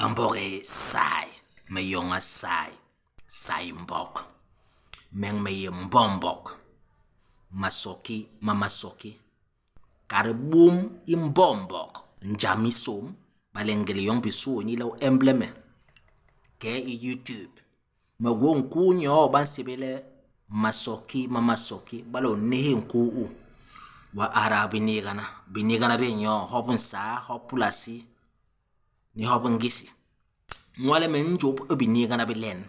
Amboge sai, me yonga sai mbok. Meng me mbombok. Masoki, mamasoki. Karibum imbombok. Njamisum, balengele yong bisu ni lo embleme. Ke YouTube. Magwong kunyo ban sibele masoki, mamasoki, balo nehe nku wa ara binigana benyo hopun sa hopulasi ni hopun gisi mwale men job binigana belen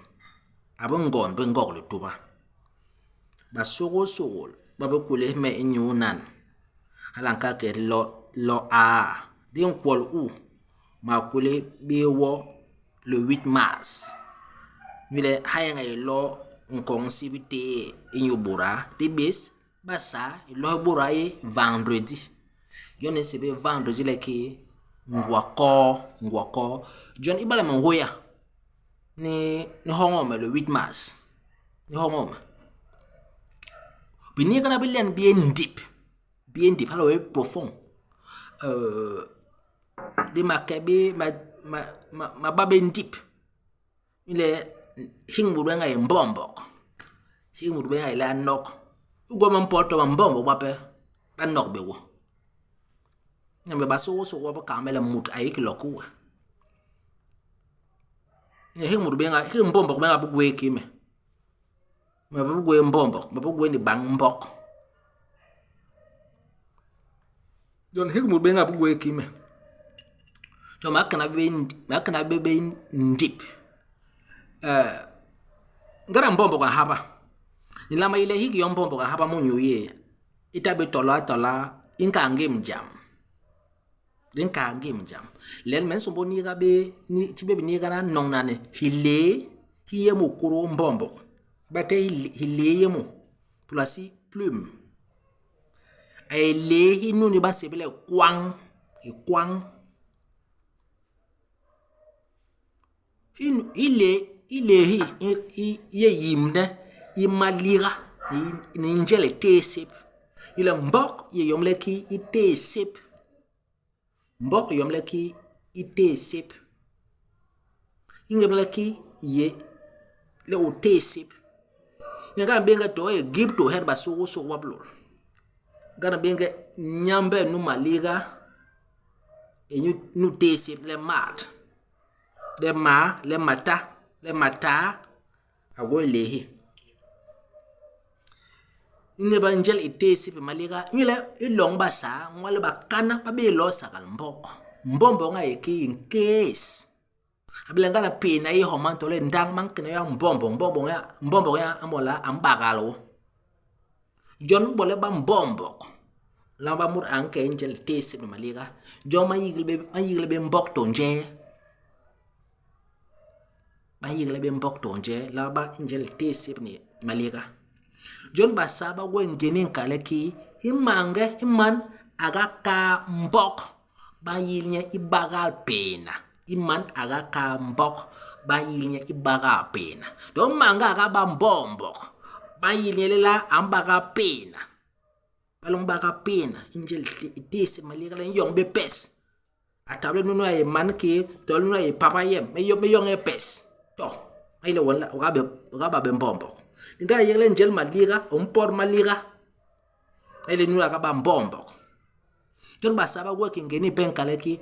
abon gon ben goglo tuba ba sogo ba be kule me nyunan halanka ke lo a din kwol ma kule bewo le 8 mars mile hayanga lo nkong sibite inyobora tibes basa lo bora e vendredi yone sebe vendredi leki ngwako jon ibala mengoya ni hongoma le 8 mars ni hongoma bini kana bilen bien deep halo e profond de makabe ma baben deep ile hingmudu nga mbombok hingmudu nga ila nok ugo mampoto mbombo bape ban nok bewo nyambe baso ba kamela mut ayiki lokuwa ne hingmudu nga himbombo nga bugwe kime mabugwe mbombo mabugwe ni bang mbok don hingmudu nga bugwe kime to makana be ndip ngara mbombo ka haba nilama ile hiki yo mbombo ka haba munyuye itabe tola inka ngemjam len men sombo ni gabe ni tibe ni gana nongnane hiye mukuru mbombo bate hile yemu plasi plume ay le hinu ni basebele kwang ile ye yimne imalira ni njele tesip ile mbok ye yomleki itesip mbok yomleki itesip ingebleki ye le otesip ngana benga to e give to her baso wablo ngana benga nyambe nu maliga e nu tesip le mat le mata agolehi ne banjel itesi pe malika ngile ilong basa ngwale bakana babe lo sakal mbombo nga eki in case ablengana pina yi homanto le ndang mankene ya mbombo ya amola ambagalo jon bole ba mbombo la ba mur anke angel tesi pe malika jon mayigle be mbok tonje bayigle be mbok tonje la ba angel tesi pe malika jon basaba gwengenin kaleki iman agaka mbok bayilnya ibagal pena iman agaka mbok bayilnya ibagal pena do manga aga bambombok bayilnya lela ambaga pena balong baga pena injel tisi malika len yong be pes atable nuno ay manki tol nuno ay papayem me yong e pes to ay le wala oga be mbombok nga yele njel malira umpor malira ele nura ka bambombo jon basaba working ngeni penkaleki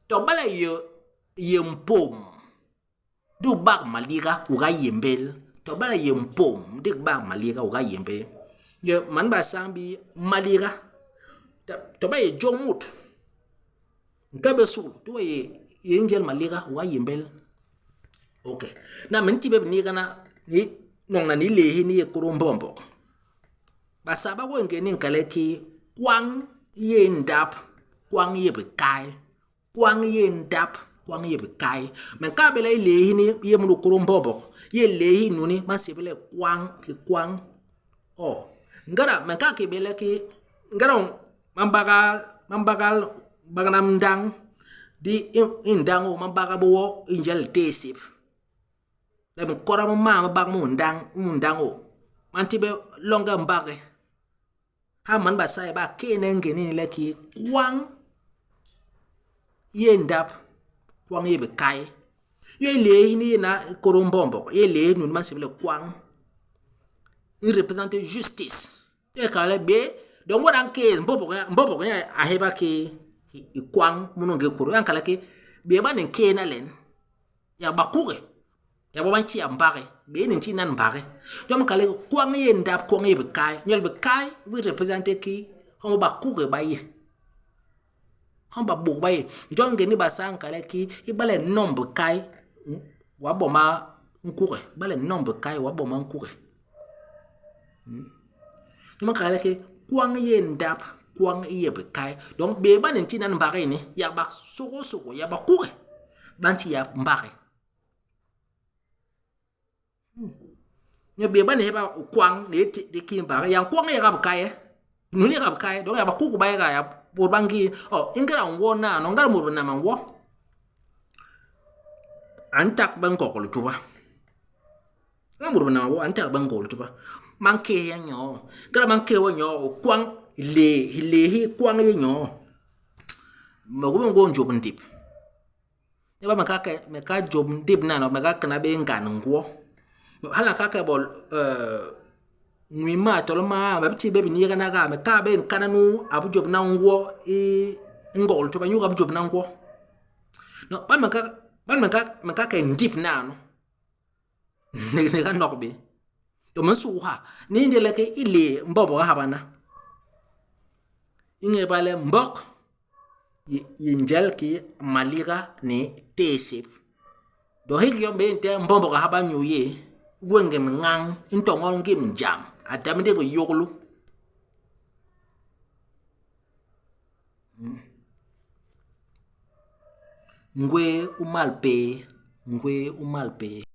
to bala yempom du bag malira uga yembel to bala yempom dik bag malira uga yembe ye man basambi malira to ba ye jomut ngabe sul to ye njel malira uga yembel okay na menti be ni kana ni nongna ni lehi ni kurumbombo basaba ngeni kaleki kwang yendap kwang yebekai men kabele lehi ni yemulu kurumbombo ye lehi nuni masibele kwang ngara men ka kebele ki ngara mambagal baganam ndang di indango mambaga bo injel tesip le mkora mama bag mundango mantibe longa mbage ha man basai ba kenenge ni leki kwang yendap kwang yebe kai Ye le ni na korombombo ye le nu man sibile kwang il représente justice ye kala be donc wadan ke mbobo ya aheba ke kwang munonge koro yan kala ke be banen ke na len ya bakure ya baban ci ambare be nen ci nan bare jom kala kwang ye ndap kwang ye be kai nyol be kai we représente ki homo bakure baye homo bu baye jonge ni basan kala ki ibale nombre kai waboma nkure bale nombre kai waboma nkure nima kala ke kwang ye ndap kwang ye be kai donc be banen ti nan mbare ni ya ba soko ya ba kure banti ya mbare nyo be banen ba kwang ne ti de ki mbare ya kwang ye ga kai nu ni ga kai donc ya ba kuku ba ya bo bangi oh ingara wo na no ngara mo na man wo antak bangkok lu tuba ngamur bana wo antak bangkok lu tuba manke ya nyo gara manke wo nyo kwang le kwang ye nyo mago ngo job ndip e ba maka job ndip na no maka kana be ngan ngwo hala kaka bol ngwi ma to ma ba ti be ni kana ga maka be kana nu abu job na ngwo e ngol tuba nyu abu job na ngwo no ban maka ka ndip na no ne ga nokbe yo man su ha ni ndele ke ile mbobo ha bana inge bale mbok yinjel ki maliga ni tesip do higi yo be nte mbombo ha ba nyuye wenge ngang into ngol ngim jam adam de go yoglu ngwe umalpe